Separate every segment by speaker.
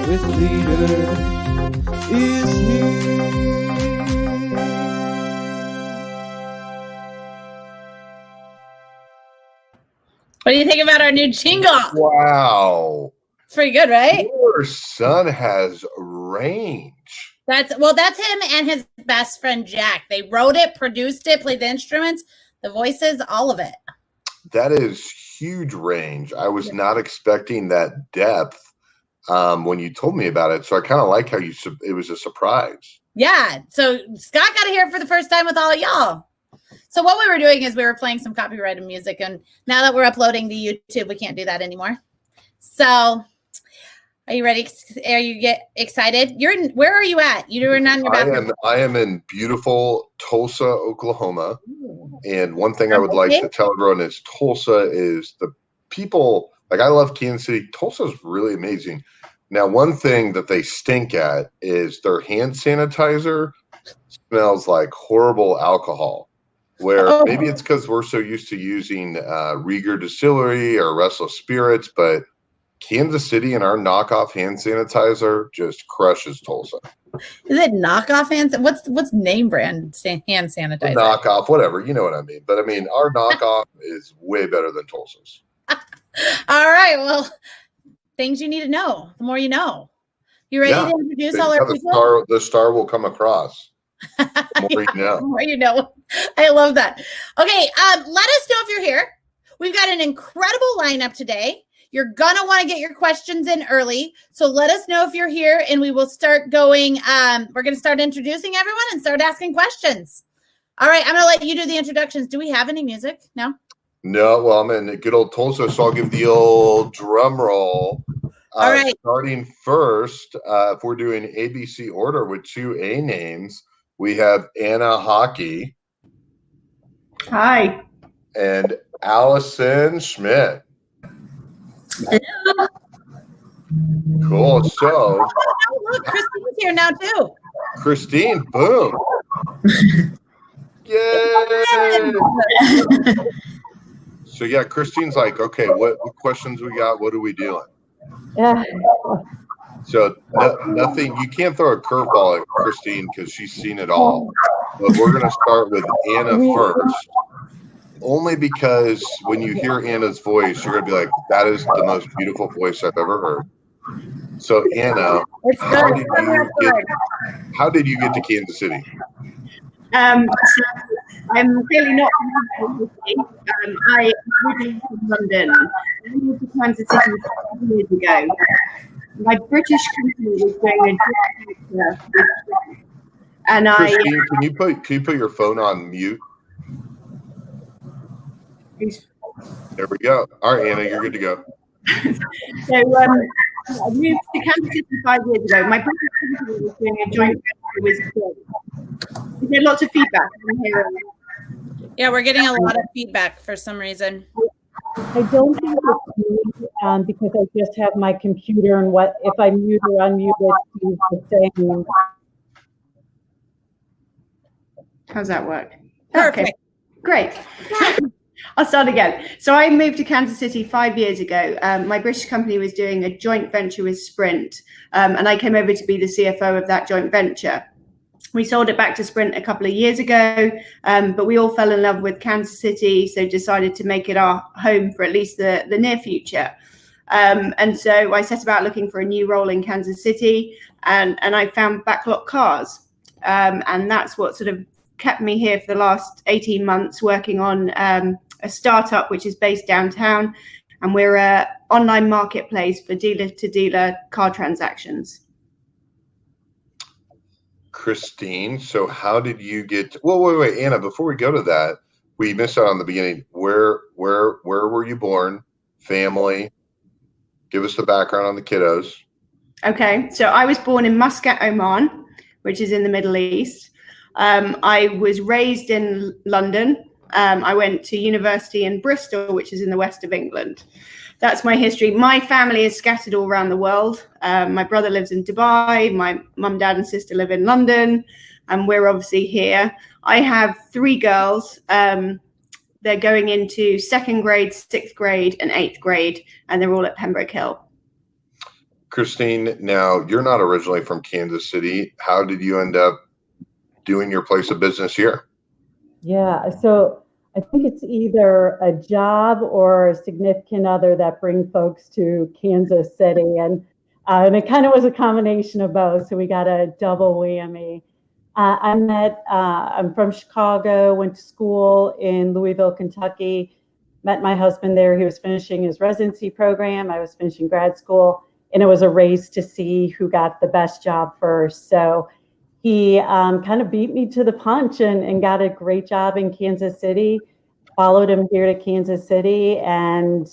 Speaker 1: with leaders is here.
Speaker 2: What do you think about our new jingle?
Speaker 3: Wow.
Speaker 2: It's pretty good, right?
Speaker 3: Your son has range.
Speaker 2: That's him and his best friend Jack. They wrote it, produced it, played the instruments, the voices, all of it.
Speaker 3: That is huge range. I was not expecting that depth when you told me about it. So I kind of like how it was a surprise.
Speaker 2: Yeah. So Scott got to hear it for the first time with all of y'all. So what we were doing is we were playing some copyrighted music, and now that we're uploading to YouTube, we can't do that anymore. So are you ready? Are you excited? Where are you at? You're not in your bathroom.
Speaker 3: I am in beautiful Tulsa, Oklahoma. And one thing I would like to tell everyone is Tulsa is the people, like I love Kansas City. Tulsa is really amazing. Now, one thing that they stink at is their hand sanitizer smells like horrible alcohol. Where maybe it's because we're so used to using Rieger Distillery or Restless Spirits, but Kansas City and our knockoff hand sanitizer just crushes Tulsa.
Speaker 2: Is it knockoff hand? What's name brand hand sanitizer?
Speaker 3: Knockoff, whatever. You know what I mean. But I mean, our knockoff is way better than Tulsa's.
Speaker 2: All right. Well, things you need to know. The more you know. You ready to introduce all our people?
Speaker 3: The star will come across. The more you know.
Speaker 2: The more you know. I love that. Okay. Let us know if you're here. We've got an incredible lineup today. You're going to want to get your questions in early. So let us know if you're here, and we will start going. We're going to start introducing everyone and start asking questions. All right. I'm going to let you do the introductions. Do we have any music? No?
Speaker 3: No. Well, I'm in good old Tulsa, so I'll give the old drum roll.
Speaker 2: All right.
Speaker 3: Starting first, if we're doing ABC order with 2 A names, we have Anna Hockey.
Speaker 4: Hi.
Speaker 3: And Allison Schmitt.
Speaker 4: Hello.
Speaker 3: Cool. So,
Speaker 2: oh, look, Christine's here now too.
Speaker 3: Christine, boom. Yay! So yeah, Christine's like, okay, what questions we got? What are we doing?
Speaker 4: Yeah.
Speaker 3: So nothing. You can't throw a curveball at Christine because she's seen it all. But we're gonna start with Anna first. Only because when you hear Anna's voice, you're going to be like, that is the most beautiful voice I've ever heard. So, Anna, how did you get to Kansas City?
Speaker 4: So I'm clearly not from Kansas City. I originally from London. I moved to Kansas City 5 years ago. My British company was doing a job and
Speaker 3: Christine, can you put your phone on mute? There we go. All right, Anna, you're good to go.
Speaker 4: So I moved to Kansas City 5 years ago. My British company was doing a joint venture with Schmitt. Is there lots of feedback from here?
Speaker 2: Yeah, we're getting a lot of feedback for some reason.
Speaker 5: I don't think it's me because I just have my computer, and what if I mute or unmute it, it's the same.
Speaker 4: How's that work?
Speaker 2: Perfect.
Speaker 4: Okay, great. I'll start again. So I moved to Kansas City 5 years ago. My British company was doing a joint venture with Sprint, and I came over to be the CFO of that joint venture. We sold it back to Sprint a couple of years ago, but we all fell in love with Kansas City, so decided to make it our home for at least the near future. And so I set about looking for a new role in Kansas City, and I found Backlot Cars. And that's what sort of kept me here for the last 18 months working on a startup which is based downtown, and we're an online marketplace for dealer-to-dealer car transactions.
Speaker 3: Christine, so how did you get wait, Anna, before we go to that, we missed out on the beginning. Where were you born? Family? Give us the background on the kiddos.
Speaker 4: Okay, so I was born in Muscat, Oman, which is in the Middle East. I was raised in London. I went to university in Bristol, which is in the west of England. That's my history. My family is scattered all around the world. My brother lives in Dubai. My mum, dad, and sister live in London, and we're obviously here. I have 3 girls. They're going into 2nd grade, 6th grade, and 8th grade, and they're all at Pembroke Hill.
Speaker 3: Christine, now you're not originally from Kansas City. How did you end up doing your place of business here?
Speaker 5: Yeah, so I think it's either a job or a significant other that bring folks to Kansas City, and it kind of was a combination of both. So we got a double whammy. I'm from Chicago, went to school in Louisville, Kentucky, met my husband there. He was finishing his residency program. I was finishing grad school, and it was a race to see who got the best job first. So he kind of beat me to the punch and got a great job in Kansas City, followed him here to Kansas City, and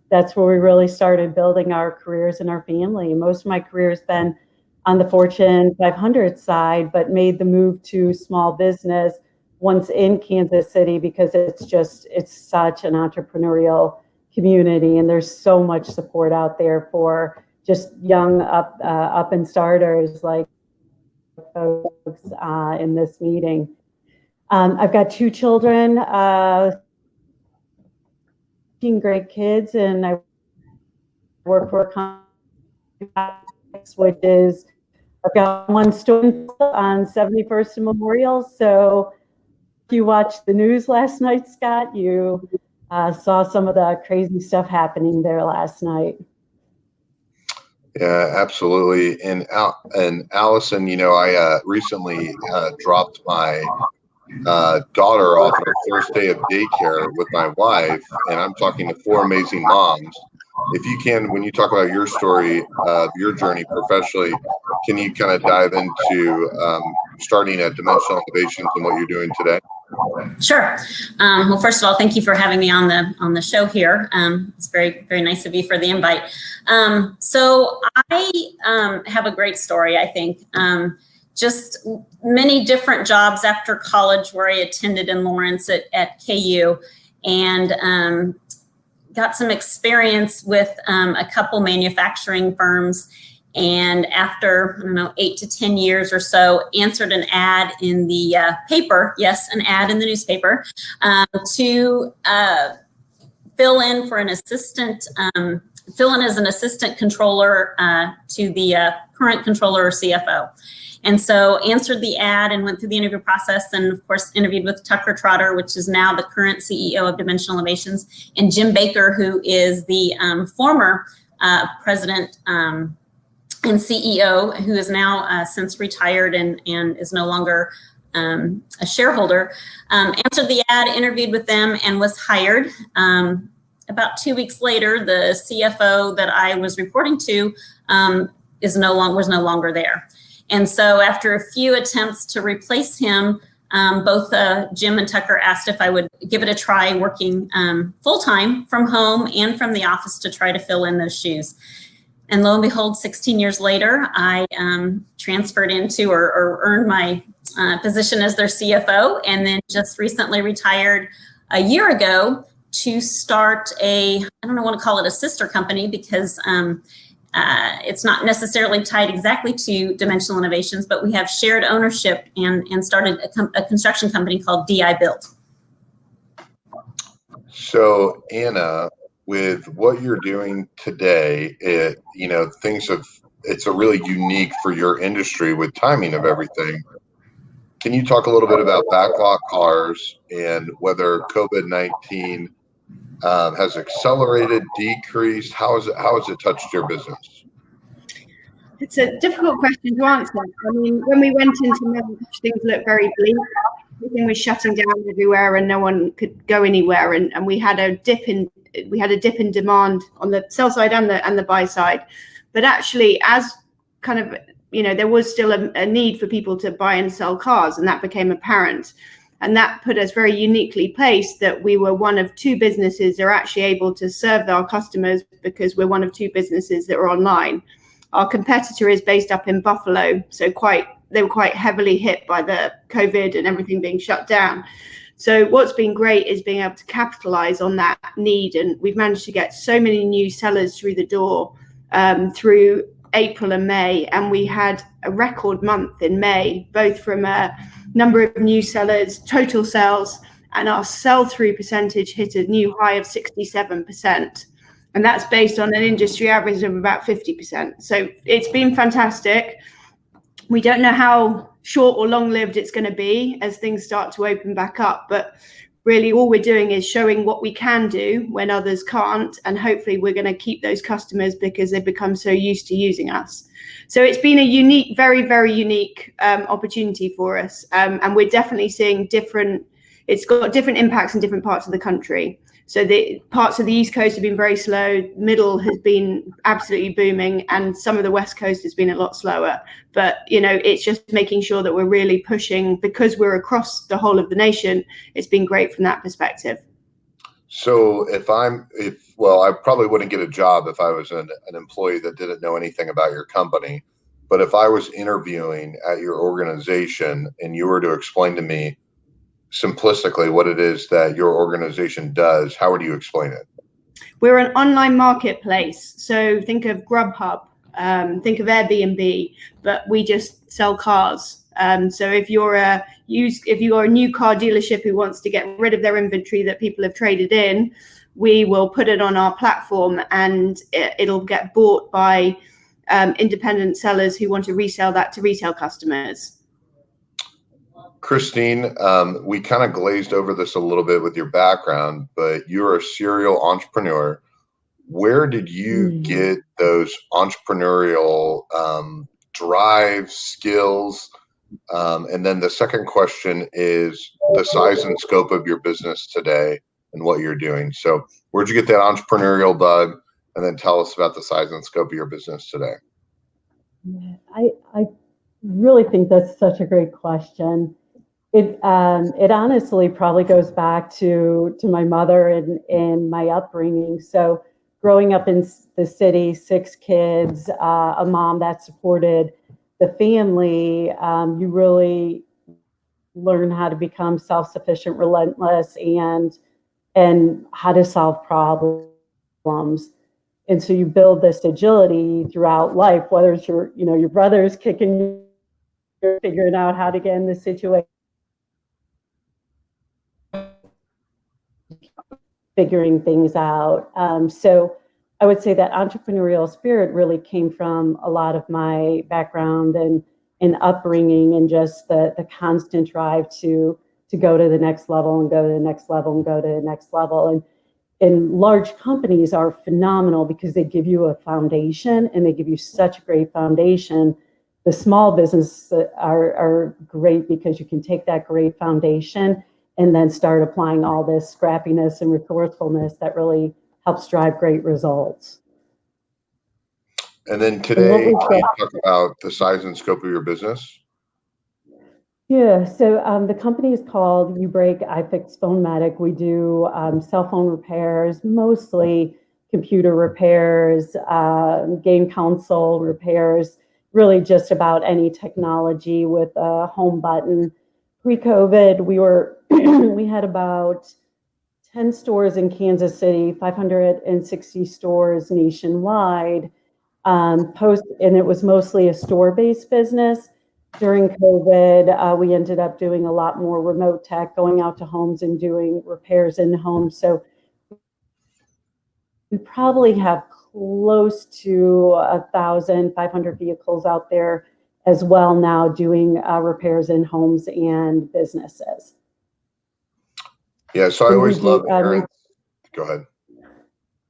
Speaker 5: that's where we really started building our careers and our family. Most of my career has been on the Fortune 500 side, but made the move to small business once in Kansas City because it's such an entrepreneurial community, and there's so much support out there for just young up and starters like folks in this meeting. I've got 2 children, great kids, and I work for a company which is, I've got 1 student on 71st and Memorial. So if you watched the news last night, Scott, you saw some of the crazy stuff happening there last night.
Speaker 3: Yeah, absolutely. And Allison, I recently dropped my daughter off her first day of daycare with my wife, and I'm talking to 4 amazing moms. If you can, when you talk about your story, your journey professionally, can you kind of dive into starting at Dimensional Innovations and what you're doing today?
Speaker 6: Sure. Well, first of all, thank you for having me on the show here. It's very, very nice of you for the invite. So I have a great story, I think. Just many different jobs after college where I attended in Lawrence at KU, and got some experience with a couple manufacturing firms. And after, 8 to 10 years or so, answered an ad in the paper, yes, an ad in the newspaper, to fill in for an assistant, fill in as an assistant controller to the current controller or CFO. And so answered the ad and went through the interview process, and of course interviewed with Tucker Trotter, which is now the current CEO of Dimensional Innovations, and Jim Baker, who is the former president and CEO, who is now since retired and is no longer a shareholder. Answered the ad, interviewed with them, and was hired. About 2 weeks later, the CFO that I was reporting to was no longer there. And so after a few attempts to replace him, both Jim and Tucker asked if I would give it a try working full-time from home and from the office to try to fill in those shoes. And lo and behold, 16 years later, I transferred into or earned my position as their CFO, and then just recently retired a year ago to start I don't want to call it a sister company because it's not necessarily tied exactly to Dimensional Innovations, but we have shared ownership and started a construction company called DI Build. So
Speaker 3: Anna, with what you're doing today, it's a really unique for your industry with timing of everything. Can you talk a little bit about Backlot cars and whether COVID-19 has accelerated, decreased? How has it touched your business?
Speaker 4: It's a difficult question to answer. I mean, when we went into March, things looked very bleak. Everything was shutting down everywhere, and no one could go anywhere. And we had a dip in demand on the sell side and the buy side. But actually, as kind of there was still a need for people to buy and sell cars, and that became apparent. And that put us very uniquely placed that we were one of 2 businesses that are actually able to serve our customers because we're one of 2 businesses that are online. Our competitor is based up in Buffalo, so they were quite heavily hit by the COVID and everything being shut down. So what's been great is being able to capitalize on that need. And we've managed to get so many new sellers through the door through April and May. And we had a record month in May, both from a number of new sellers, total sales, and our sell-through percentage hit a new high of 67%. And that's based on an industry average of about 50%. So it's been fantastic. We don't know how short or long-lived it's going to be as things start to open back up, but really all we're doing is showing what we can do when others can't, and hopefully we're going to keep those customers because they've become so used to using us. So it's been a unique, very, very unique opportunity for us, and we're definitely seeing it's got different impacts in different parts of the country. So the parts of the East Coast have been very slow, middle has been absolutely booming, and some of the West Coast has been a lot slower. But, it's just making sure that we're really pushing, because we're across the whole of the nation. It's been great from that perspective.
Speaker 3: So I probably wouldn't get a job if I was an employee that didn't know anything about your company. But if I was interviewing at your organization and you were to explain to me simplistically what it is that your organization does, how would you explain it?
Speaker 4: We're an online marketplace. So think of Grubhub, think of Airbnb, but we just sell cars. So if you're a new car dealership who wants to get rid of their inventory that people have traded in, we will put it on our platform, and it'll get bought by independent sellers who want to resell that to retail customers.
Speaker 3: Christine, we kind of glazed over this a little bit with your background, but you're a serial entrepreneur. Where did you get those entrepreneurial drive, skills? And then the second question is the size and scope of your business today and what you're doing. So where'd you get that entrepreneurial bug? And then tell us about the size and scope of your business today.
Speaker 5: I really think that's such a great question. It honestly probably goes back to my mother and my upbringing. So growing up in the city, 6 kids, a mom that supported the family, you really learn how to become self-sufficient, relentless, and how to solve problems. And so you build this agility throughout life, whether it's your brother's kicking, you're figuring out how to get in the situation, figuring things out. So I would say that entrepreneurial spirit really came from a lot of my background and upbringing, and just the constant drive to go to the next level and go to the next level and go to the next level. And large companies are phenomenal because they give you a foundation, and they give you such a great foundation. The small businesses are great because you can take that great foundation and then start applying all this scrappiness and resourcefulness that really helps drive great results.
Speaker 3: And then today, can you talk about the size and scope of your business?
Speaker 5: Yeah, so the company is called YouBreak iFix Phone Medic. We do cell phone repairs, mostly computer repairs, game console repairs, really just about any technology with a home button. Pre-COVID, we had about 10 stores in Kansas City, 560 stores nationwide. And it was mostly a store-based business. During COVID, we ended up doing a lot more remote tech, going out to homes and doing repairs in homes. So we probably have close to 1,500 vehicles out there as well now doing repairs in homes and businesses.
Speaker 3: Yeah, so I always love hearing. Go ahead.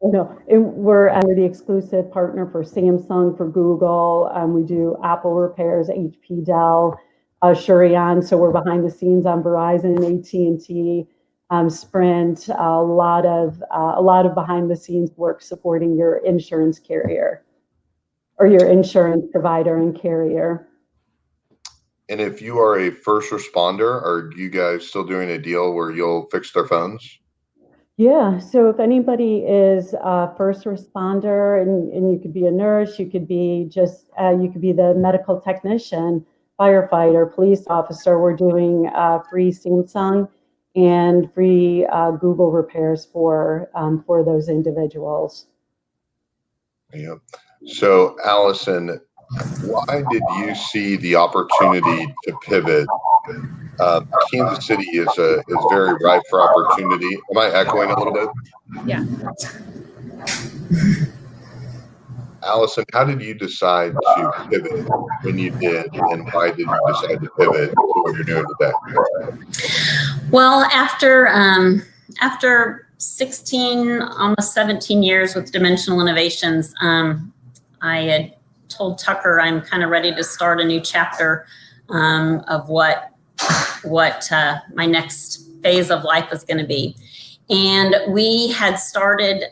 Speaker 5: No, we're the exclusive partner for Samsung, for Google. We do Apple repairs, HP, Dell, Shurion. So we're behind the scenes on Verizon, AT&T, Sprint. A lot of behind the scenes work supporting your insurance carrier or your insurance provider and carrier.
Speaker 3: And if you are a first responder, are you guys still doing a deal where you'll fix their phones?
Speaker 5: Yeah, so if anybody is a first responder, and you could be a nurse, you could be the medical technician, firefighter, police officer, we're doing free Samsung and free Google repairs for those individuals. Yeah.
Speaker 3: So Allison, why did you see the opportunity to pivot? Kansas City is very ripe for opportunity. Am I echoing a little bit?
Speaker 2: Yeah.
Speaker 3: Allison, how did you decide to pivot when you did, and why did you decide to pivot to what you're doing today?
Speaker 6: Well, after 16, almost 17 years with Dimensional Innovations, I had told Tucker I'm kind of ready to start a new chapter of what my next phase of life was going to be. And we had started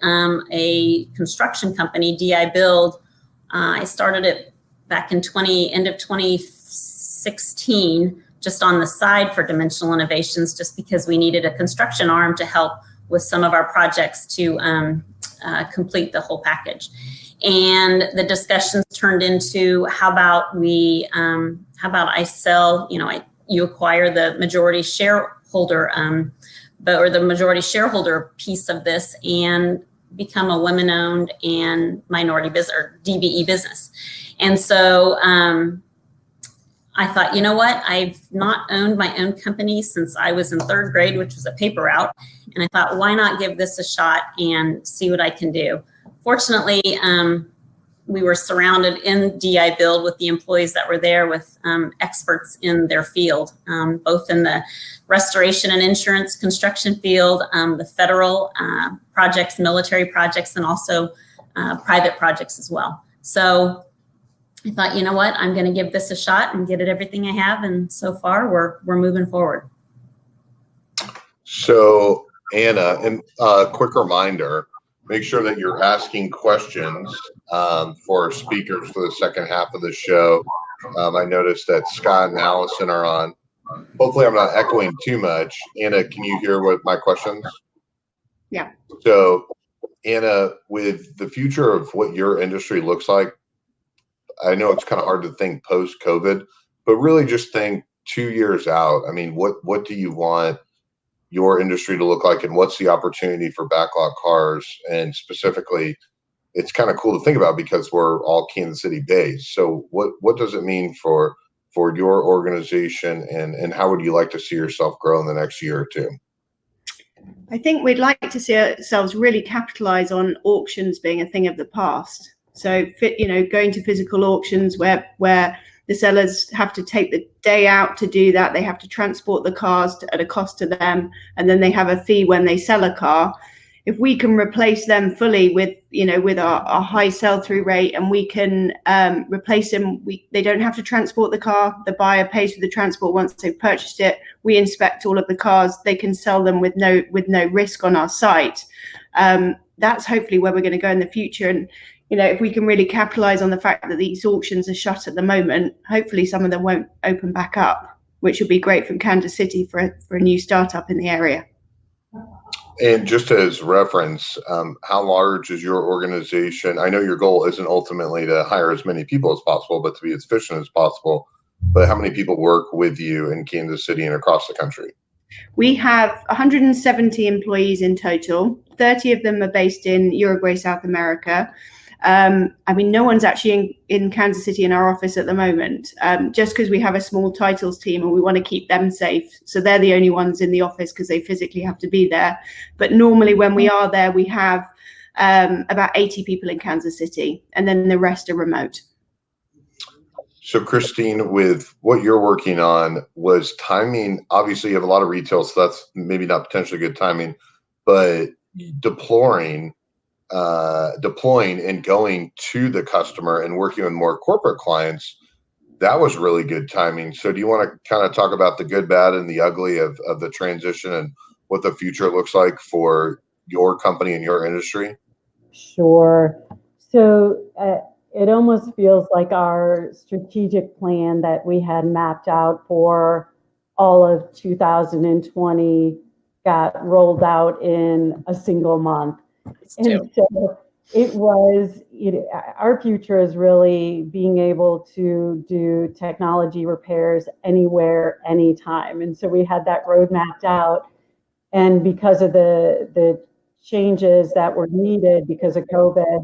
Speaker 6: a construction company, DI Build. I started it back in end of 2016, just on the side for Dimensional Innovations, just because we needed a construction arm to help with some of our projects to complete the whole package. And the discussions turned into how about I sell, you acquire the majority shareholder or the majority shareholder piece of this and become a women-owned and minority business, or DBE business. And so I thought, you know what? I've not owned my own company since I was in 3rd grade, which was a paper route. And I thought, why not give this a shot and see what I can do? Fortunately, we were surrounded in DI Build with the employees that were there with experts in their field, both in the restoration and insurance construction field, the federal projects, military projects, and also private projects as well. So I thought, you know what, I'm going to give this a shot and get it everything I have. And so far, we're moving forward.
Speaker 3: So Anna, and a quick reminder, make sure that you're asking questions for our speakers for the second half of the show. I noticed that Scott and Allison are on. Hopefully I'm not echoing too much. Anna, can you hear what my questions?
Speaker 4: Yeah.
Speaker 3: So Anna, with the future of what your industry looks like, I know it's kind of hard to think post-COVID, but really just think 2 years out. I mean, what do you want your industry to look like, and what's the opportunity for Backlot cars? And specifically, it's kind of cool to think about because we're all Kansas City based. So what does it mean for your organization, and how would you like to see yourself grow in the next year or two?
Speaker 4: I think we'd like to see ourselves really capitalize on auctions being a thing of the past. So, going to physical auctions where the sellers have to take the day out to do that. They have to transport the cars at a cost to them, and then they have a fee when they sell a car. If we can replace them fully with our high sell-through rate, and we can replace them, they don't have to transport the car. The buyer pays for the transport once they've purchased it. We inspect all of the cars. They can sell them with no risk on our site. That's hopefully where we're going to go in the future. And if we can really capitalize on the fact that these auctions are shut at the moment, hopefully some of them won't open back up, which would be great from Kansas City for a new startup in the area.
Speaker 3: And just as reference, how large is your organization? I know your goal isn't ultimately to hire as many people as possible, but to be as efficient as possible. But how many people work with you in Kansas City and across the country?
Speaker 4: We have 170 employees in total. 30 of them are based in Uruguay, South America. No one's actually in Kansas City in our office at the moment, just because we have a small titles team and we want to keep them safe. So they're the only ones in the office because they physically have to be there. But normally when we are there, we have about 80 people in Kansas City, and then the rest are remote.
Speaker 3: So Christine, with what you're working on, was timing, obviously you have a lot of retail, so that's maybe not potentially good timing, but deploying and going to the customer and working with more corporate clients, that was really good timing. So do you want to kind of talk about the good, bad, and the ugly of the transition and what the future looks like for your company and your industry?
Speaker 5: Sure. So it almost feels like our strategic plan that we had mapped out for all of 2020 got rolled out in a single month. And so it was, our future is really being able to do technology repairs anywhere, anytime. And so we had that road mapped out. And because of the changes that were needed because of COVID,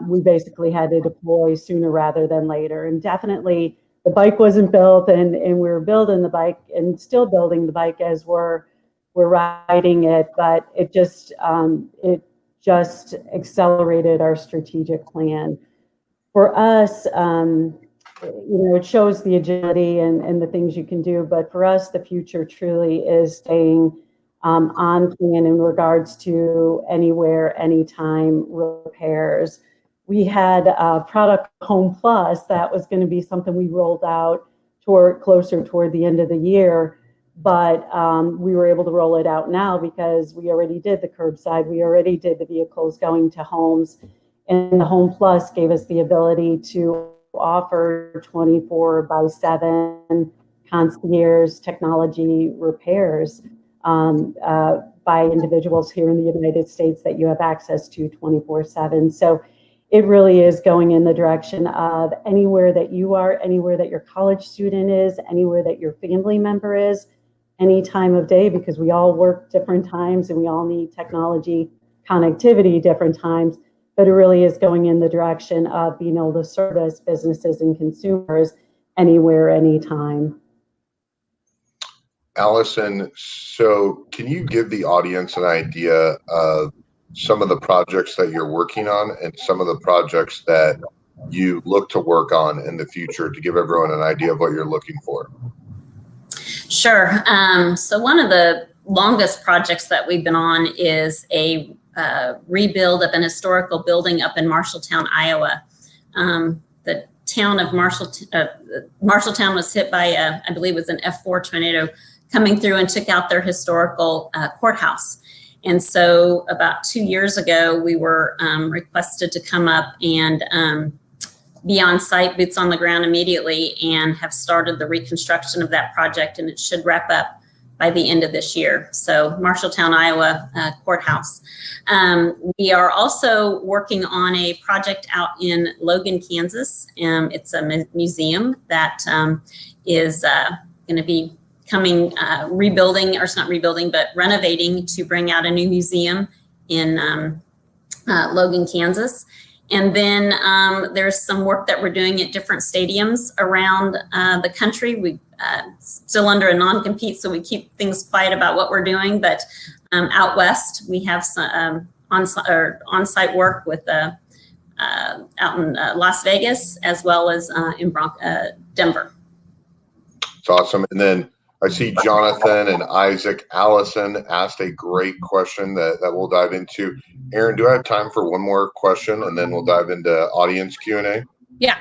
Speaker 5: we basically had to deploy sooner rather than later. And definitely the bike wasn't built, and we were building the bike and still building the bike as we're riding it. But it just, it just accelerated our strategic plan. For us, it shows the agility and the things you can do, but for us, the future truly is staying on plan in regards to anywhere, anytime repairs. We had a product Home Plus that was going to be something we rolled out closer toward the end of the year, but we were able to roll it out now because we already did the curbside, we already did the vehicles going to homes, and the Home Plus gave us the ability to offer 24/7 concierge technology repairs by individuals here in the United States that you have access to 24/7. So it really is going in the direction of anywhere that you are, anywhere that your college student is, anywhere that your family member is, any time of day, because we all work different times and we all need technology connectivity different times. But it really is going in the direction of being able to service businesses and consumers anywhere, anytime.
Speaker 3: Allison, so can you give the audience an idea of some of the projects that you're working on and some of the projects that you look to work on in the future to give everyone an idea of what you're looking for?
Speaker 6: Sure. So one of the longest projects that we've been on is a rebuild of an historical building up in Marshalltown, Iowa. The town of Marshalltown was hit by I believe it was an F4 tornado coming through and took out their historical courthouse. And so about 2 years ago, we were requested to come up and be on site, boots on the ground immediately, and have started the reconstruction of that project, and it should wrap up by the end of this year. So Marshalltown, Iowa courthouse. We are also working on a project out in Logan, Kansas. It's a museum that is going to be rebuilding, or it's not rebuilding, but renovating to bring out a new museum in Logan, Kansas. And then there's some work that we're doing at different stadiums around the country. We still under a non-compete, so we keep things quiet about what we're doing. But out west, we have some on-site work with out in Las Vegas, as well as in Denver.
Speaker 3: It's awesome. And then I see Jonathan and Isaac. Allison asked a great question that we'll dive into. Aaron, do I have time for one more question, and then we'll dive into audience Q&A?
Speaker 2: Yeah.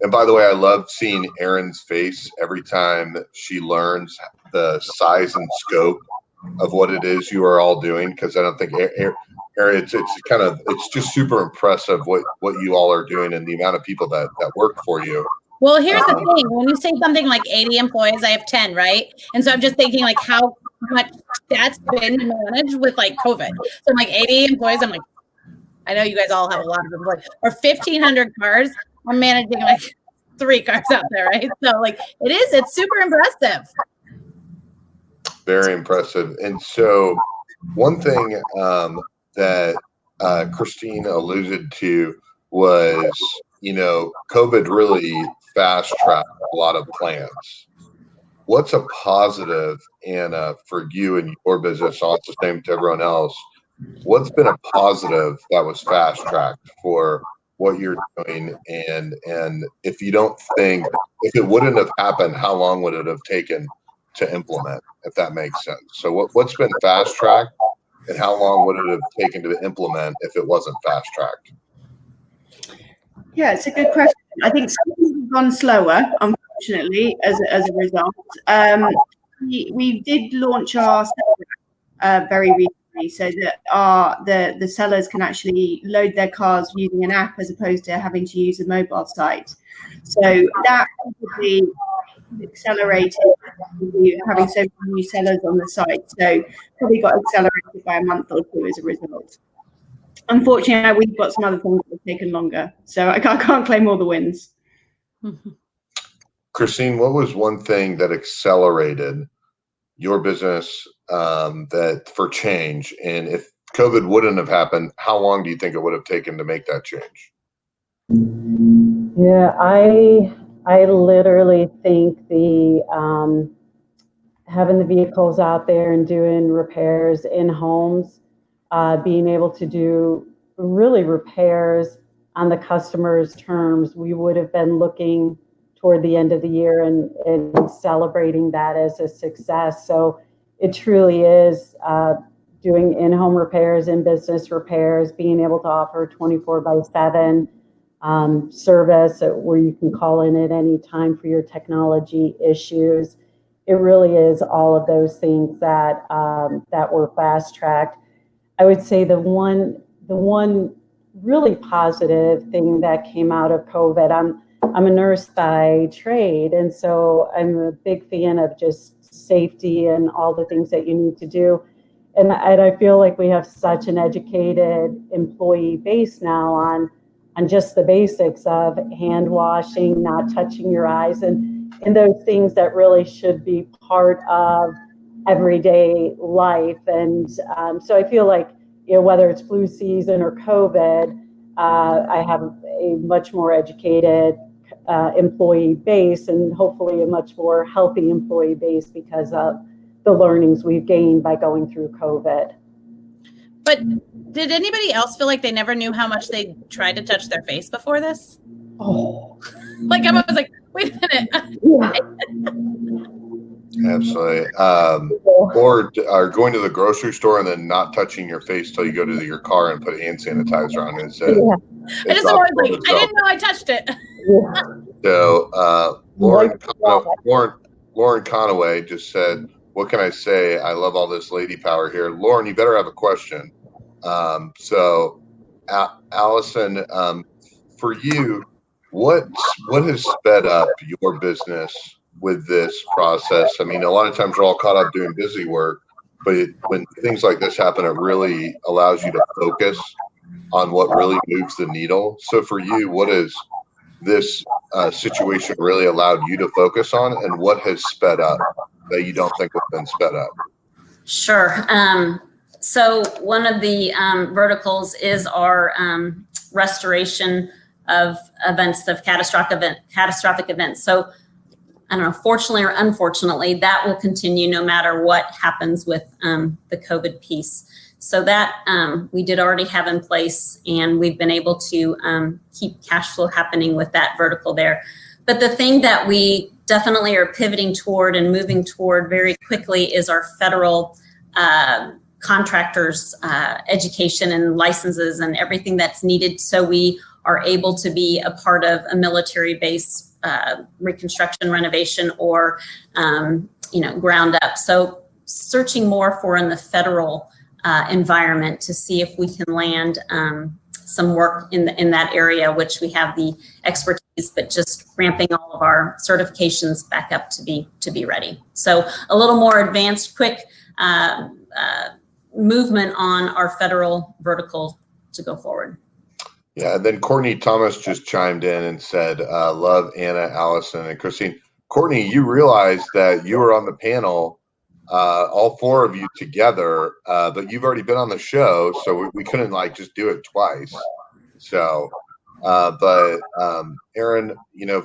Speaker 3: And by the way, I love seeing Erin's face every time she learns the size and scope of what it is you are all doing, because I don't think, Erin, it's just super impressive what you all are doing and the amount of people that work for you.
Speaker 2: Well, here's the thing. When you say something like 80 employees, I have 10, right? And so I'm just thinking like how much that's been managed with like COVID. So I'm like 80 employees. I'm like, I know you guys all have a lot of employees. Or 1,500 cars. I'm managing like 3 cars out there, right? So like it's super impressive.
Speaker 3: Very impressive. And so one thing that Christine alluded to was, COVID really fast-tracked a lot of plans. What's a positive, Anna, for you and your business, also the same to everyone else? What's been a positive that was fast-tracked for what you're doing? And if you don't think, if it wouldn't have happened, how long would it have taken to implement, if that makes sense? So what's been fast-tracked, and how long would it have taken to implement if it wasn't fast-tracked?
Speaker 4: Yeah, it's a good question. I think some things have gone slower, unfortunately, as a result. We did launch our seller very recently, so that the sellers can actually load their cars using an app as opposed to having to use a mobile site. So that probably accelerated having so many new sellers on the site. So probably got accelerated by a month or 2 as a result. Unfortunately, we've got some other things that have taken longer, so I can't claim all the wins.
Speaker 3: Christine, what was one thing that accelerated your business that for change? And if COVID wouldn't have happened, how long do you think it would have taken to make that change?
Speaker 5: Yeah, I literally think the having the vehicles out there and doing repairs in homes being able to do really repairs on the customer's terms, we would have been looking toward the end of the year and celebrating that as a success. So it truly is doing in-home repairs, in-business repairs, being able to offer 24/7 service where you can call in at any time for your technology issues. It really is all of those things that that were fast-tracked. I would say the one really positive thing that came out of COVID, I'm a nurse by trade, and so I'm a big fan of just safety and all the things that you need to do. And I feel like we have such an educated employee base now on just the basics of hand washing, not touching your eyes, and those things that really should be part of everyday life. And so I feel like, whether it's flu season or COVID, I have a much more educated employee base, and hopefully a much more healthy employee base because of the learnings we've gained by going through COVID.
Speaker 2: But did anybody else feel like they never knew how much they tried to touch their face before this?
Speaker 5: Oh,
Speaker 2: Like I was like, wait a minute.
Speaker 3: Absolutely. Or going to the grocery store and then not touching your face till you go to your car and put hand sanitizer on it.
Speaker 2: I just always like, I didn't know I touched it.
Speaker 3: So Lauren Conaway just said, what can I say? I love all this lady power here. Lauren, you better have a question. So Allison, for you, what has sped up your business with this process? I mean, a lot of times we're all caught up doing busy work, but when things like this happen, it really allows you to focus on what really moves the needle. So for you, what is this situation really allowed you to focus on, and what has sped up that you don't think would have been sped up?
Speaker 6: Sure. So one of the verticals is our restoration of events, of catastrophic events. So I don't know, fortunately or unfortunately, that will continue no matter what happens with the COVID piece. So that we did already have in place, and we've been able to keep cash flow happening with that vertical there. But the thing that we definitely are pivoting toward and moving toward very quickly is our federal contractors education and licenses and everything that's needed, so we are able to be a part of a military base reconstruction, renovation, or ground up. So searching more for in the federal environment to see if we can land some work in that area, which we have the expertise, but just ramping all of our certifications back up to be ready. So a little more advanced, quick movement on our federal vertical to go forward.
Speaker 3: Yeah, and then Courtney Thomas just chimed in and said, love Anna, Allison, and Christine. Courtney, you realized that you were on the panel, all four of you together, but you've already been on the show, so we couldn't just do it twice. So, but Aaron,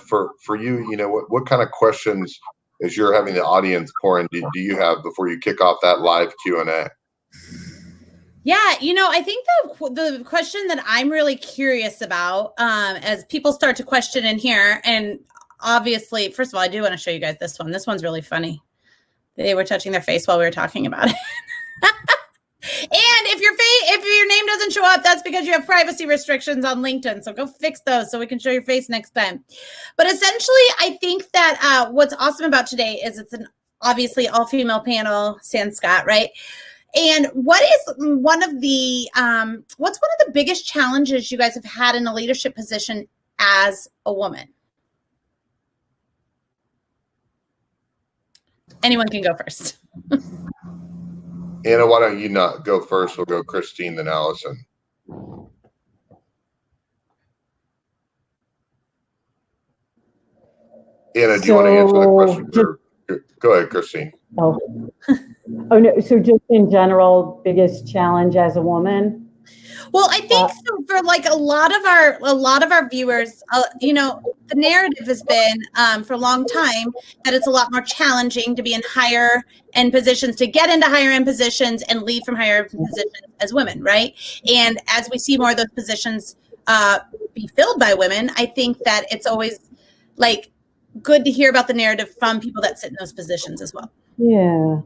Speaker 3: for you, what kind of questions, as you're having the audience pour in, do you have before you kick off that live Q&A?
Speaker 2: Yeah, I think the question that I'm really curious about, as people start to question in here, and obviously, first of all, I do want to show you guys this one. This one's really funny. They were touching their face while we were talking about it. And if your name doesn't show up, that's because you have privacy restrictions on LinkedIn. So go fix those so we can show your face next time. But essentially, I think that what's awesome about today is it's an obviously all-female panel, sans Scott, right? And what's one of the biggest challenges you guys have had in a leadership position as a woman? Anyone can go first.
Speaker 3: Anna, why don't you not go first? We'll go Christine, then Allison. Anna, do you want to answer the question? Go ahead, Christine.
Speaker 5: Oh no. So just in general, biggest challenge as a woman?
Speaker 2: Well, I think so for a lot of our viewers, the narrative has been for a long time that it's a lot more challenging to be in higher end positions, to get into higher end positions and leave from higher end positions as women, right? And as we see more of those positions be filled by women, I think that it's always like good to hear about the narrative from people that sit in those positions as well.
Speaker 5: Yeah.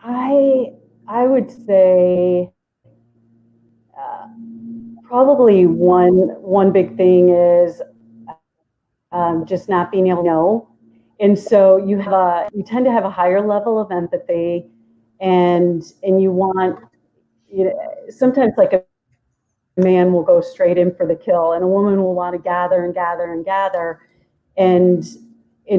Speaker 5: I would say probably one big thing is just not being able to know. And so you tend to have a higher level of empathy, and you want, sometimes like a man will go straight in for the kill, and a woman will want to gather and gather and gather, and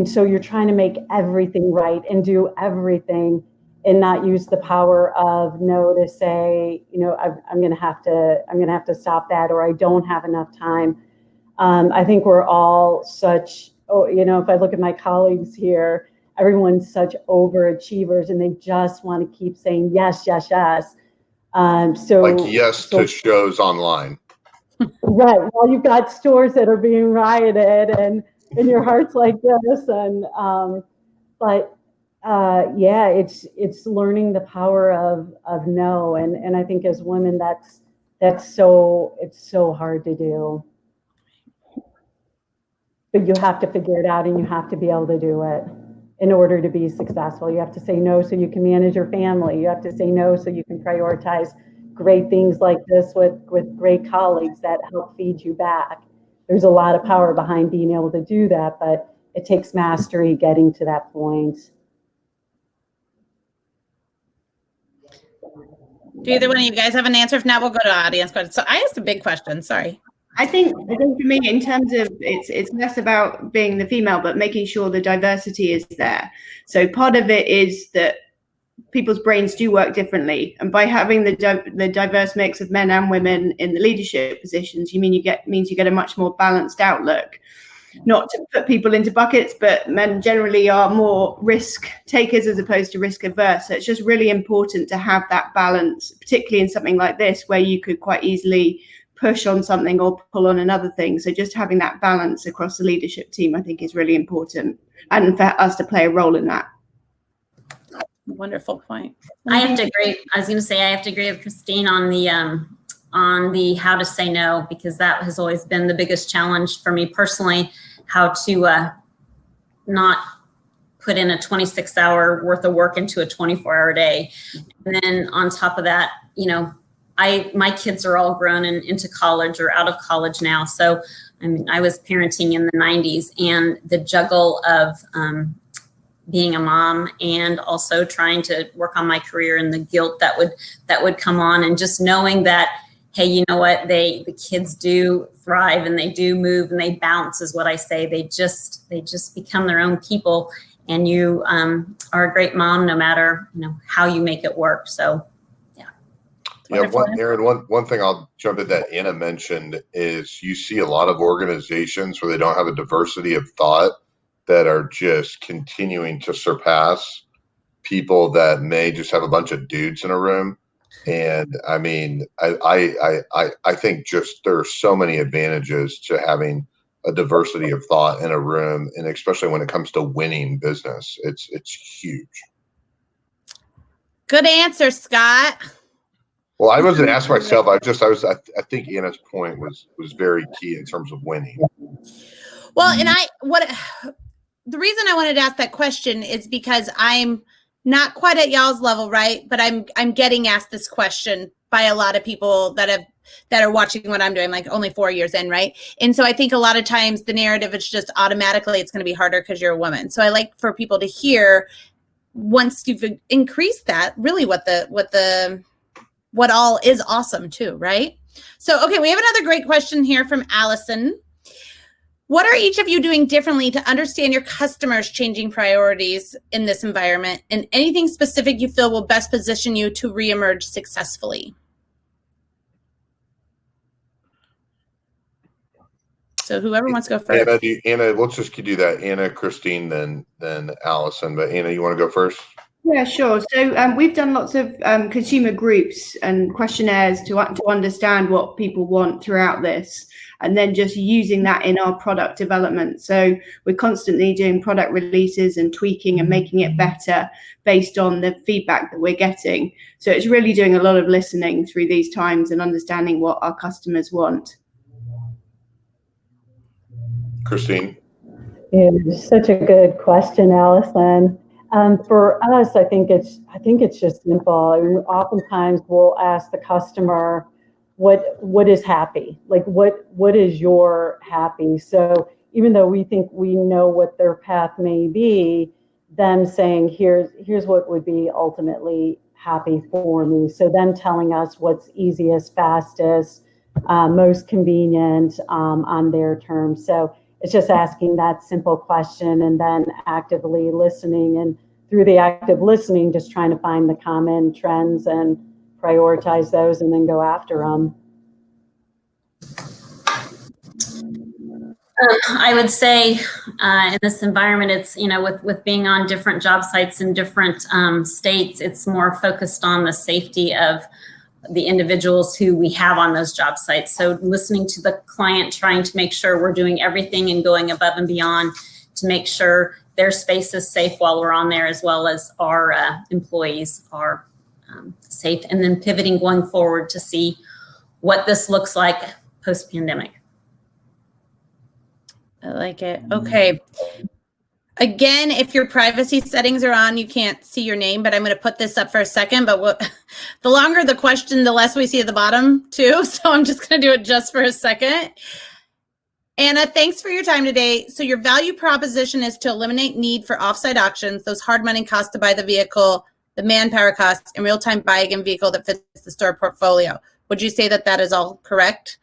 Speaker 5: so you're trying to make everything right and do everything, and not use the power of no to say, I'm going to have to stop that, or I don't have enough time. I think we're all such, if I look at my colleagues here, everyone's such overachievers, and they just want to keep saying yes, yes, yes.
Speaker 3: Like yes to shows online.
Speaker 5: Right. Well, you've got stores that are being rioted, and your heart's like this, and yeah, it's learning the power of no, and I think as women it's so hard to do. But you have to figure it out, and you have to be able to do it in order to be successful. You have to say no so you can manage your family. You have to say no so you can prioritize great things like this with great colleagues that help feed you back. There's a lot of power behind being able to do that, but it takes mastery getting to that point.
Speaker 2: Do either one of you guys have an answer? If not, we'll go to audience questions. So I asked a big question. Sorry.
Speaker 4: I think for me, in terms of it's less about being the female, but making sure the diversity is there. So part of it is that people's brains do work differently, and by having the diverse mix of men and women in the leadership positions, you get a much more balanced outlook. Not to put people into buckets, but men generally are more risk takers as opposed to risk averse. So it's just really important to have that balance, particularly in something like this, where you could quite easily push on something or pull on another thing. So just having that balance across the leadership team, I think, is really important, and for us to play a role in that.
Speaker 2: Wonderful point.
Speaker 6: I have to agree. I was going to say I have to agree with Christine on the how to say no, because that has always been the biggest challenge for me personally, how to not put in a 26-hour worth of work into a 24-hour day. And then on top of that, my kids are all grown and into college or out of college now. So I was parenting in the 90s, and the juggle of being a mom and also trying to work on my career, and the guilt that would come on, and just knowing that, hey, you know what, the kids do thrive, and they do move, and they bounce, is what I say. They just become their own people, and you are a great mom no matter how you make it work. So
Speaker 3: yeah. One thing I'll jump in that Anna mentioned is you see a lot of organizations where they don't have a diversity of thought that are just continuing to surpass people that may just have a bunch of dudes in a room. And I mean, I think just there are so many advantages to having a diversity of thought in a room, and especially when it comes to winning business, it's huge.
Speaker 2: Good answer, Scott.
Speaker 3: Well, I wasn't asked myself. I think Anna's point was very key in terms of winning.
Speaker 2: Well, and the reason I wanted to ask that question is because I'm not quite at y'all's level, right? But I'm getting asked this question by a lot of people that are watching what I'm doing, like only 4 years in, right? And so I think a lot of times the narrative is just automatically it's going to be harder because you're a woman. So I like for people to hear, once you've increased that, really what all is awesome too, right? So, okay, we have another great question here from Allison. What are each of you doing differently to understand your customers' changing priorities in this environment, and anything specific you feel will best position you to reemerge successfully? So whoever wants to go first.
Speaker 3: Anna, let's just do that. Anna, Christine, then Allison. But Anna, you want to go first?
Speaker 4: Yeah, sure. So we've done lots of consumer groups and questionnaires to understand what people want throughout this, and then just using that in our product development. So we're constantly doing product releases and tweaking and making it better based on the feedback that we're getting. So it's really doing a lot of listening through these times and understanding what our customers want.
Speaker 3: Christine?
Speaker 5: It's such a good question, Allison. For us, I think it's just simple. I mean, oftentimes we'll ask the customer, what is happy? Like what is your happy? So even though we think we know what their path may be, them saying here's what would be ultimately happy for me. So them telling us what's easiest, fastest, most convenient on their terms. So it's just asking that simple question and then actively listening, and through the active listening, just trying to find the common trends and prioritize those and then go after them.
Speaker 6: I would say in this environment, it's, with being on different job sites in different states, it's more focused on the safety of the individuals who we have on those job sites. So listening to the client, trying to make sure we're doing everything and going above and beyond to make sure their space is safe while we're on there, as well as our employees are safe, and then pivoting going forward to see what this looks like post-pandemic.
Speaker 2: I like it. Okay. Again, if your privacy settings are on, you can't see your name, but I'm going to put this up for a second. But the longer the question, the less we see at the bottom too. So I'm just going to do it just for a second. Anna, thanks for your time today. So your value proposition is to eliminate need for offsite auctions, those hard money costs to buy the vehicle, the manpower costs, and real-time buy again vehicle that fits the store portfolio. Would you say that that is all correct?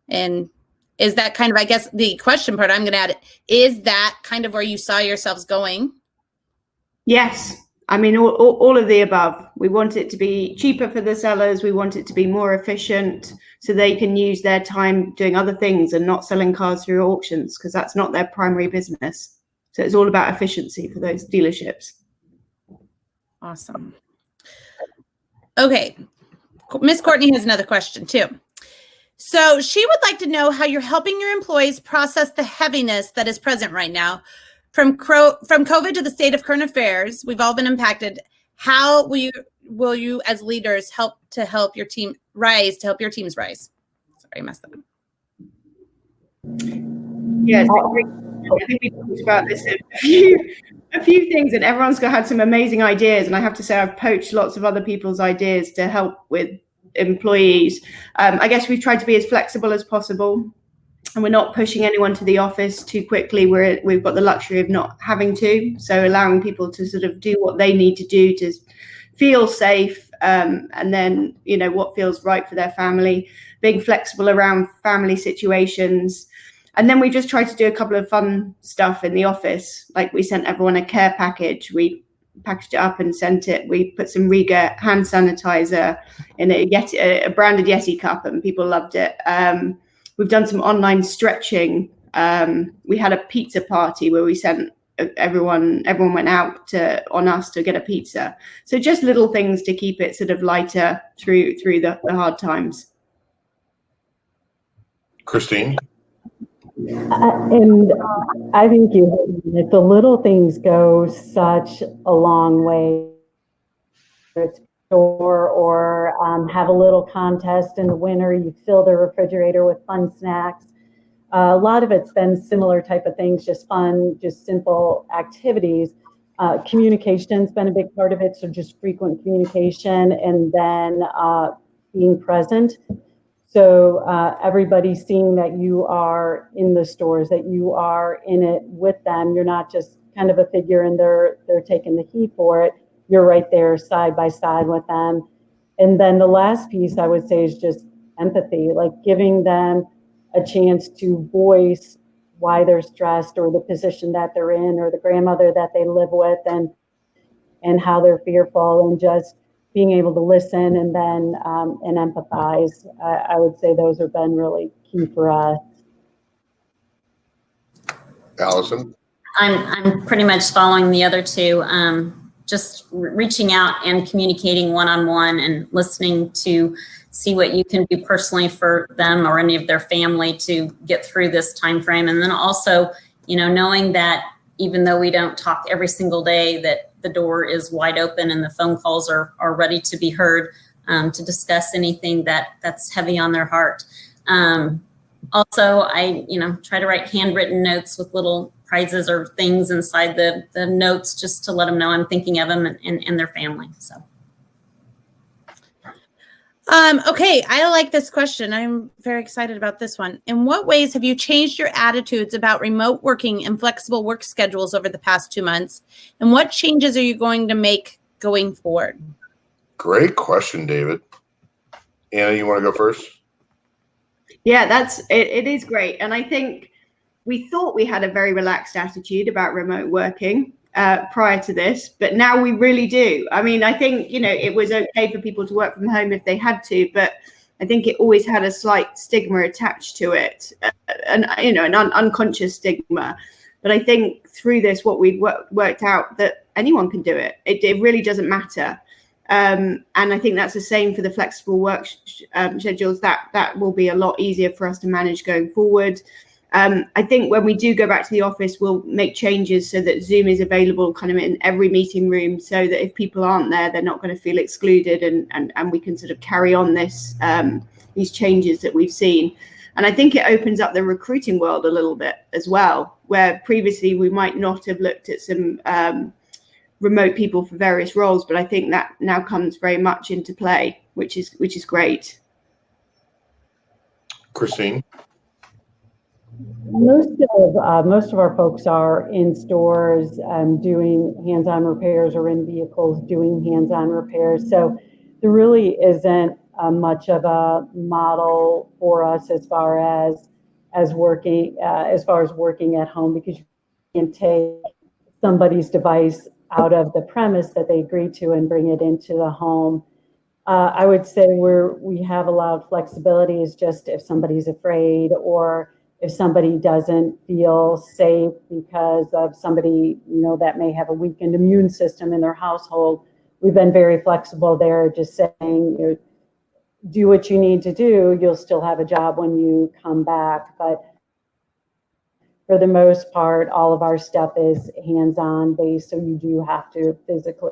Speaker 2: And is that kind of, I guess, the question part I'm going to add, is that kind of where you saw yourselves going?
Speaker 4: Yes. I mean, all of the above. We want it to be cheaper for the sellers. We want it to be more efficient so they can use their time doing other things and not selling cars through auctions, because that's not their primary business. So it's all about efficiency for those dealerships.
Speaker 2: Awesome. Okay. Miss Courtney has another question too. So she would like to know how you're helping your employees process the heaviness that is present right now. From COVID to the state of current affairs, we've all been impacted. How will you as leaders help your team rise, to help your teams rise? Sorry, I messed that up.
Speaker 4: Yes, I think we talked about this a few things, and everyone's had some amazing ideas. And I have to say, I've poached lots of other people's ideas to help with employees. I guess we've tried to be as flexible as possible, and we're not pushing anyone to the office too quickly. We've got the luxury of not having to, so allowing people to sort of do what they need to do to feel safe, and then what feels right for their family, being flexible around family situations. And then we just tried to do a couple of fun stuff in the office, like we sent everyone a care package. We packaged it up and sent it. We put some Riga hand sanitizer in a branded Yeti cup, and people loved it. We've done some online stretching. We had a pizza party where we sent everyone went out on us to get a pizza. So just little things to keep it sort of lighter through the hard times.
Speaker 3: Christine?
Speaker 5: And I think the little things go such a long way. Or have a little contest in the winter. You fill the refrigerator with fun snacks. A lot of it's been similar type of things, just fun, just simple activities. Communication's been a big part of it, so just frequent communication, and then being present. So everybody seeing that you are in the stores, that you are in it with them. You're not just kind of a figure and they're taking the heat for it. You're right there side by side with them. And then the last piece I would say is just empathy, like giving them a chance to voice why they're stressed, or the position that they're in, or the grandmother that they live with, and how they're fearful, and just being able to listen and then and empathize. I would say those have been really key for us.
Speaker 3: Allison?
Speaker 6: I'm pretty much following the other two. just reaching out and communicating one-on-one and listening to see what you can do personally for them or any of their family to get through this time frame. And then also, knowing that even though we don't talk every single day, that the door is wide open and the phone calls are ready to be heard to discuss anything that's heavy on their heart. Also, I try to write handwritten notes with little prizes or things inside the notes just to let them know I'm thinking of them and their family. So.
Speaker 2: Okay, I like this question. I'm very excited about this one. In what ways have you changed your attitudes about remote working and flexible work schedules over the past 2 months? And what changes are you going to make going forward?
Speaker 3: Great question, David. Anna, you want to go first?
Speaker 4: Yeah, it is great. And I think we thought we had a very relaxed attitude about remote working prior to this, but now we really do. I mean, I think, it was okay for people to work from home if they had to, but I think it always had a slight stigma attached to it, an unconscious stigma. But I think through this, what we've worked out that anyone can do it. It really doesn't matter. And I think that's the same for the flexible work schedules. That will be a lot easier for us to manage going forward. I think when we do go back to the office, we'll make changes so that Zoom is available kind of in every meeting room, so that if people aren't there, they're not going to feel excluded, and we can sort of carry on these changes that we've seen. And I think it opens up the recruiting world a little bit as well, where previously we might not have looked at some remote people for various roles, but I think that now comes very much into play, which is great.
Speaker 3: Christine?
Speaker 5: Most of our folks are in stores doing hands-on repairs, or in vehicles doing hands-on repairs. So there really isn't much of a model for us as far as working at home, because you can take somebody's device out of the premise that they agreed to and bring it into the home. I would say we have allowed flexibility, is just if somebody's afraid, or if somebody doesn't feel safe because of somebody, that may have a weakened immune system in their household. We've been very flexible there, just saying, do what you need to do. You'll still have a job when you come back. But for the most part, all of our stuff is hands-on based, so you do have to physically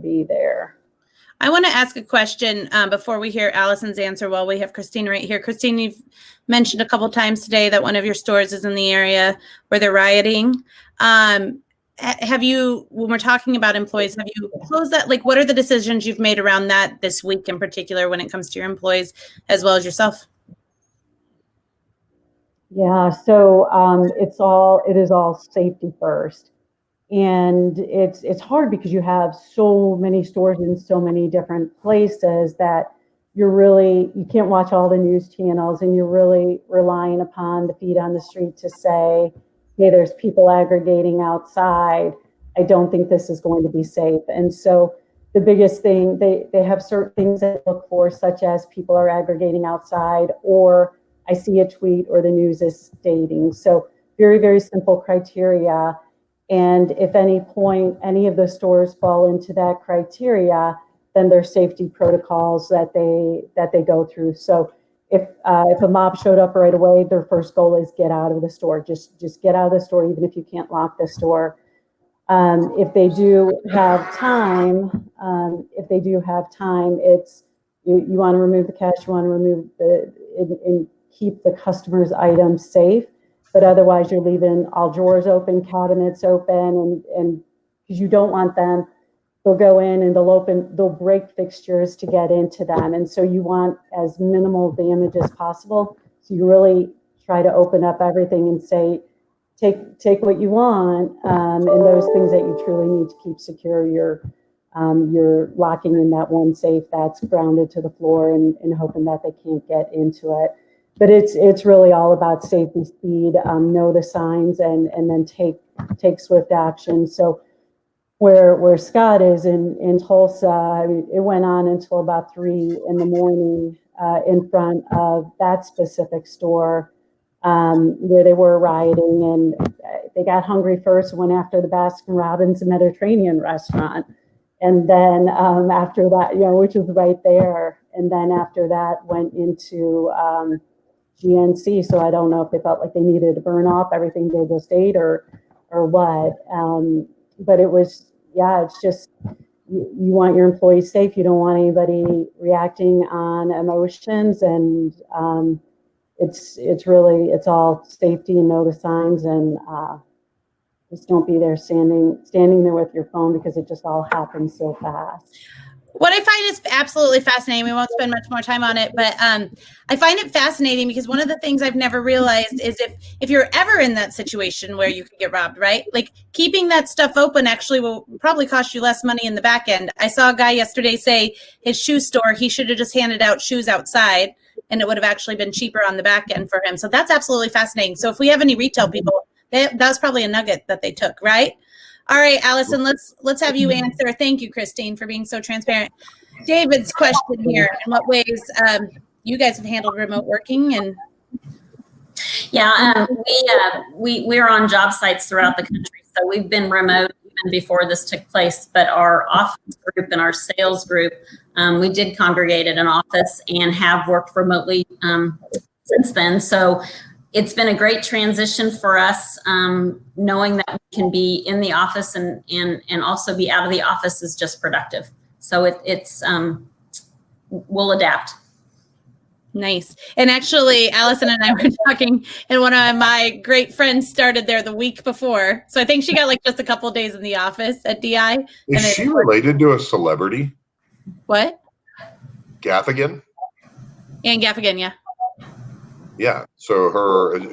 Speaker 5: be there.
Speaker 2: I want to ask a question before we hear Allison's answer while we have Christine right here. Christine, you've mentioned a couple times today that one of your stores is in the area where they're rioting. Have you, when we're talking about employees, have you closed that? Like, what are the decisions you've made around that this week in particular when it comes to your employees as well as yourself?
Speaker 5: Yeah, so it is all safety first. And it's hard because you have so many stores in so many different places that you can't watch all the news channels, and you're really relying upon the feet on the street to say, hey, there's people aggregating outside. I don't think this is going to be safe. And so the biggest thing, they have certain things that look for, such as people are aggregating outside, or I see a tweet, or the news is stating. So very, very simple criteria. And if any of the stores fall into that criteria, then there's safety protocols that they go through. So if a mob showed up right away, their first goal is get out of the store. Just get out of the store, even if you can't lock the store. If they do have time, it's you want to remove the cash, you want to remove and keep the customer's items safe. But otherwise, you're leaving all drawers open, cabinets open, and because you don't want them, they'll go in and they'll break fixtures to get into them. And so you want as minimal damage as possible. So you really try to open up everything and say, take what you want, and those things that you truly need to keep secure. You're locking in that one safe that's grounded to the floor, and hoping that they can't get into it. But it's really all about safety, speed, know the signs, and then take swift action. So where Scott is in Tulsa, I mean, it went on until about 3 a.m. In front of that specific store where they were rioting, and they got hungry first, went after the Baskin Robbins Mediterranean restaurant. And then after that, which is right there. And then after that went into GNC. So I don't know if they felt like they needed to burn off everything they just ate or what. But it was, it's just, you want your employees safe. You don't want anybody reacting on emotions, and it's all safety and know the signs, and just don't be there standing there with your phone, because it just all happens so fast.
Speaker 2: What I find is absolutely fascinating, we won't spend much more time on it, but I find it fascinating because one of the things I've never realized is if you're ever in that situation where you could get robbed, right? Like, keeping that stuff open actually will probably cost you less money in the back end. I saw a guy yesterday say his shoe store, he should have just handed out shoes outside, and it would have actually been cheaper on the back end for him. So that's absolutely fascinating. So if we have any retail people, that's probably a nugget that they took, right? All right, Allison, let's have you answer. Thank you, Christine, for being so transparent. David's question here: in what ways you guys have handled remote working? And
Speaker 6: we're on job sites throughout the country, so we've been remote even before this took place. But our office group and our sales group, we did congregate at an office and have worked remotely since then. So it's been a great transition for us, knowing that we can be in the office and also be out of the office is just productive. So we'll adapt.
Speaker 2: Nice. And actually, Allison and I were talking, and one of my great friends started there the week before. So I think she got like just a couple of days in the office at DI.
Speaker 3: Is she related to a celebrity?
Speaker 2: What?
Speaker 3: Gaffigan?
Speaker 2: Ann Gaffigan, yeah.
Speaker 3: Yeah. So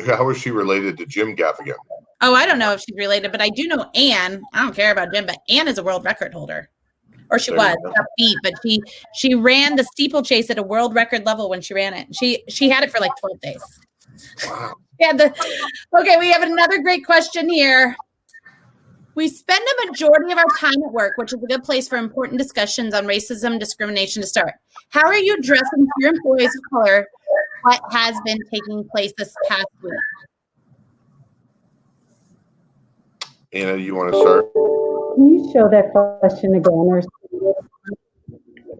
Speaker 3: how is she related to Jim Gaffigan?
Speaker 2: Oh, I don't know if she's related, but I do know Ann. I don't care about Jim, but Ann is a world record holder. Or she was, not beat, but she ran the steeplechase at a world record level when she ran it. She had it for like 12 days.
Speaker 3: Wow.
Speaker 2: Okay, we have another great question here. We spend a majority of our time at work, which is a good place for important discussions on racism, discrimination to start. How are you addressing for your employees of color what has been taking place this past week?
Speaker 3: Anna, you want to start?
Speaker 5: Can you show that question again? Or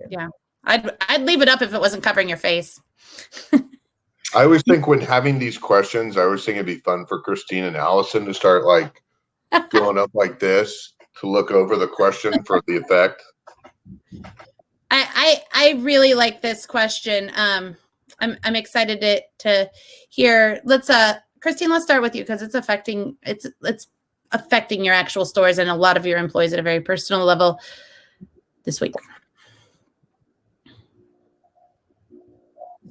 Speaker 2: yeah, I'd leave it up if it wasn't covering your face.
Speaker 3: I always think when having these questions, I always think it'd be fun for Christine and Allison to start like going up like this to look over the question for the effect.
Speaker 2: I really like this question. I'm excited to hear. Christine, let's start with you because it's affecting your actual stores and a lot of your employees at a very personal level this week.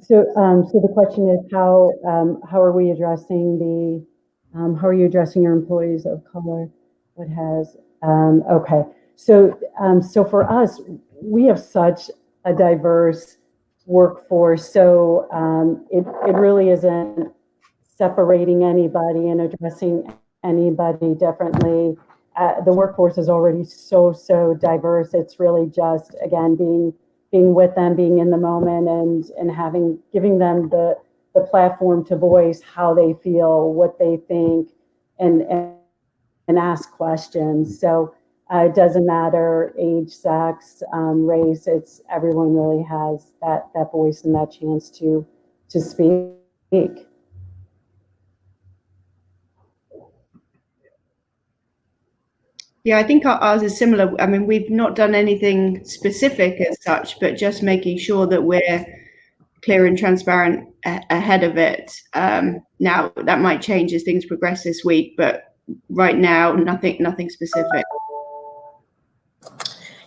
Speaker 5: So the question is how are you addressing your employees of color? Okay. So for us, we have such a diverse workforce. So it really isn't separating anybody and addressing anybody differently. The workforce is already so diverse. It's really just, again, being with them, being in the moment, and giving them the platform to voice how they feel, what they think, and ask questions. So it doesn't matter age, sex, race. It's everyone really has that voice and that chance to speak.
Speaker 4: Yeah, I think ours is similar. I mean, we've not done anything specific as such, but just making sure that we're clear and transparent ahead of it. Now, that might change as things progress this week, but right now, nothing specific.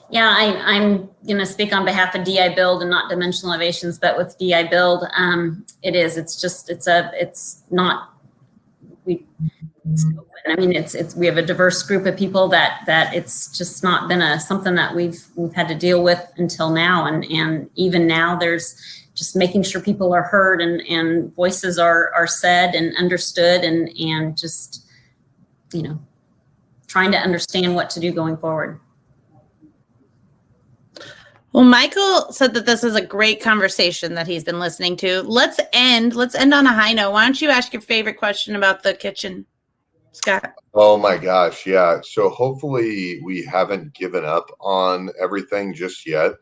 Speaker 6: Yeah, I'm going to speak on behalf of DI Build and not Dimensional Innovations, but with DI Build, we have a diverse group of people that it's just not been something that we've had to deal with until now. And even now there's just making sure people are heard and voices are said and understood and just, trying to understand what to do going forward.
Speaker 2: Well, Michael said that this is a great conversation that he's been listening to. Let's end on a high note. Why don't you ask your favorite question about the kitchen? Scott?
Speaker 3: Oh my gosh, yeah. So hopefully we haven't given up on everything just yet.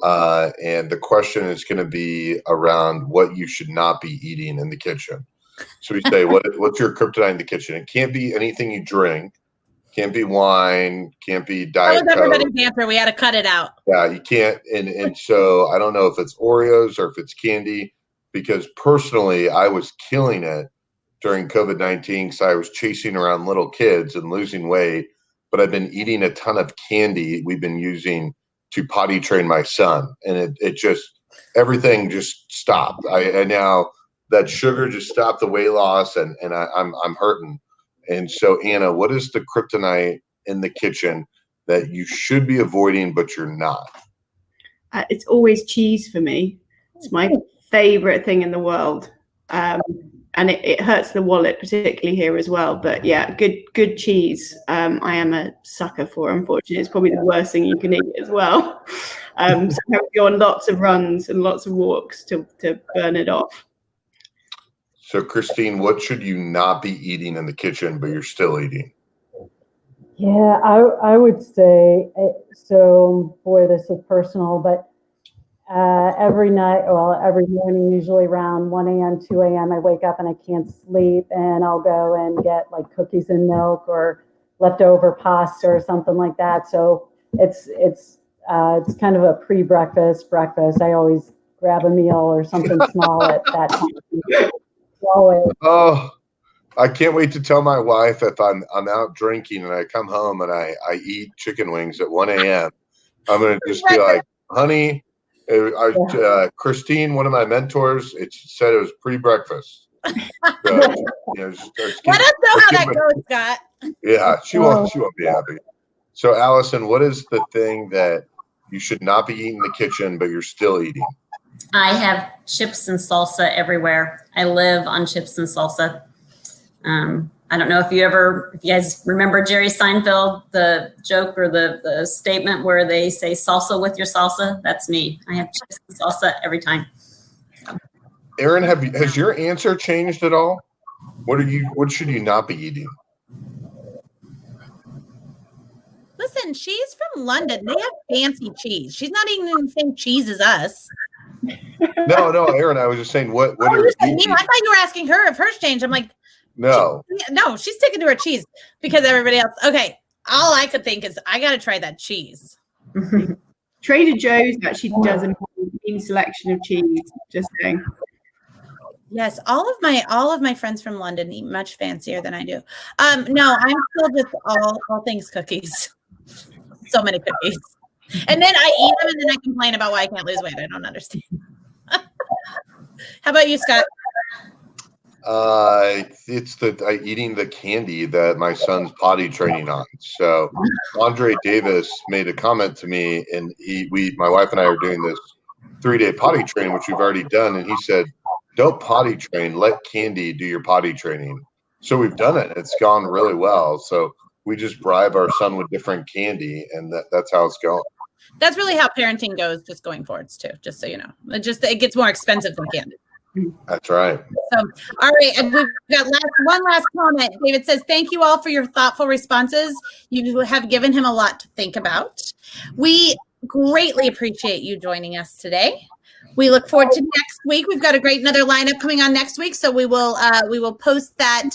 Speaker 3: And the question is going to be around what you should not be eating in the kitchen. So we say, what's your kryptonite in the kitchen? It can't be anything you drink. Can't be wine. Can't be Diet
Speaker 2: That was
Speaker 3: Coke.
Speaker 2: everybody's answer. We had to cut it out.
Speaker 3: Yeah, you can't. And so I don't know if it's Oreos or if it's candy, because personally, I was killing it during COVID-19 because I was chasing around little kids and losing weight, but I've been eating a ton of candy we've been using to potty train my son. And it just, everything just stopped. I now that sugar just stopped the weight loss, and I'm hurting. And so, Anna, what is the kryptonite in the kitchen that you should be avoiding, but you're not?
Speaker 4: It's always cheese for me. It's my favorite thing in the world. And it hurts the wallet, particularly here as well. But yeah, good cheese. I am a sucker for, unfortunately. It's probably the worst thing you can eat as well. So I have to go on lots of runs and lots of walks to burn it off.
Speaker 3: So, Christine, what should you not be eating in the kitchen, but you're still eating?
Speaker 5: Yeah, I would say, so boy, this is personal, but every morning, usually around 1 a.m., 2 a.m., I wake up and I can't sleep, and I'll go and get like cookies and milk or leftover pasta or something like that. So it's kind of a pre-breakfast, breakfast. I always grab a meal or something small at that time. Always.
Speaker 3: Oh, I can't wait to tell my wife if I'm out drinking and I come home and I eat chicken wings at 1 a.m. I'm going to just be like, honey, Christine, one of my mentors, it said it was pre-breakfast. So,
Speaker 2: Let us know how that goes, Scott.
Speaker 3: Yeah, she won't be happy. So, Allison, what is the thing that you should not be eating in the kitchen, but you're still eating?
Speaker 6: I have chips and salsa everywhere. I live on chips and salsa. I don't know if you guys remember Jerry Seinfeld, the joke or the statement where they say salsa with your salsa. That's me. I have chips and salsa every time.
Speaker 3: Erin, has your answer changed at all? What should you not be eating?
Speaker 2: Listen, she's from London. They have fancy cheese. She's not eating the same cheese as us.
Speaker 3: No, Erin, I was just saying what are you eating?
Speaker 2: I thought you were asking her if hers changed. I'm like,
Speaker 3: no,
Speaker 2: she's sticking to her cheese because everybody else. Okay, all I could think is I got to try that cheese.
Speaker 4: Trader Joe's actually does a mean selection of cheese. Just saying.
Speaker 2: Yes, all of my friends from London eat much fancier than I do. No, I'm still just all things cookies. So many cookies. And then I eat them and then I complain about why I can't lose weight. I don't understand. How about you, Scott?
Speaker 3: It's eating the candy that my son's potty training on. So Andre Davis made a comment to me, and my wife and I are doing this 3-day potty training, which we've already done. And he said, don't potty train, let candy do your potty training. So we've done it. It's gone really well. So we just bribe our son with different candy, and that's how it's going.
Speaker 2: That's really how parenting goes, just going forwards too, just so you know. It gets more expensive than candy.
Speaker 3: That's right.
Speaker 2: So, all right, and we've got one last comment. David says, thank you all for your thoughtful responses. You have given him a lot to think about. We greatly appreciate you joining us today. We look forward to next week. We've got another lineup coming on next week, so we will post that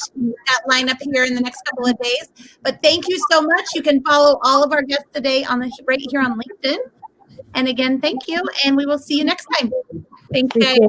Speaker 2: lineup here in the next couple of days. But thank you so much. You can follow all of our guests today right here on LinkedIn. And again, thank you, and we will see you next time. Thank you.